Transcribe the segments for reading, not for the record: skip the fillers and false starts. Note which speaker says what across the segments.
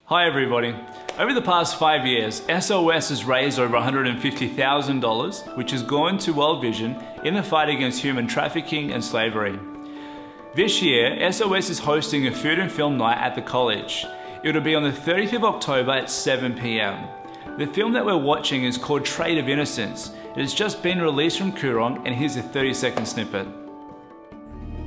Speaker 1: Hi everybody. Over the past 5 years, SOS has raised over $150,000, which has gone to World Vision in the fight against human trafficking and slavery. This year, SOS is hosting a food and film night at the college. It'll be on the 30th of October at 7 p.m. The film that we're watching is called Trade of Innocence. It has just been released from Coorong, and here's a 30-second snippet.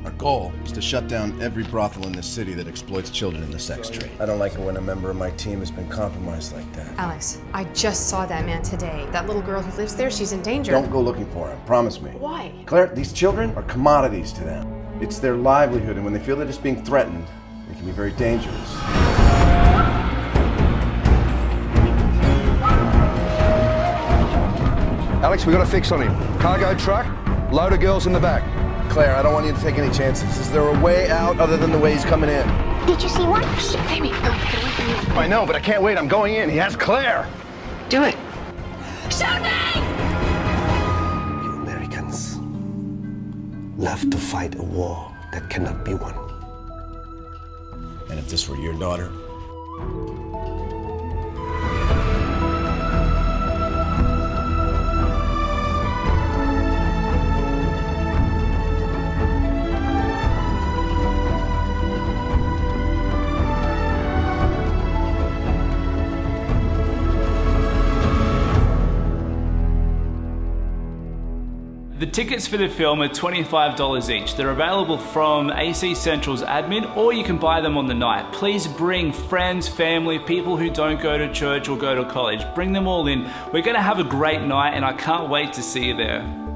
Speaker 2: Our goal is to shut down every brothel in this city that exploits children in the sex trade.
Speaker 3: I don't like it when a member of my team has been compromised like that.
Speaker 4: Alex, I just saw that man today. That little girl who lives there, she's in danger.
Speaker 3: Don't go looking for him, promise me.
Speaker 4: Why?
Speaker 3: Claire, these children are commodities to them. It's their livelihood, and when they feel they're just being threatened, it can be very dangerous.
Speaker 5: Alex, we got a fix on him. Cargo truck, load of girls in the back.
Speaker 3: Claire, I don't want you to take any chances. Is there a way out other than the way he's coming in?
Speaker 6: Did you see one? Shh, Amy, no, get away from me.
Speaker 5: I know, but I can't wait. I'm going in. He has Claire.
Speaker 6: Do it. Shoot me!
Speaker 7: You Americans love to fight a war that cannot be won.
Speaker 2: And if this were your daughter,
Speaker 1: The tickets for the film are $25 each. They're available from AC Central's admin, or you can buy them on the night. Please bring friends, family, people who don't go to church or go to college. Bring them all in. We're gonna have a great night and I can't wait to see you there.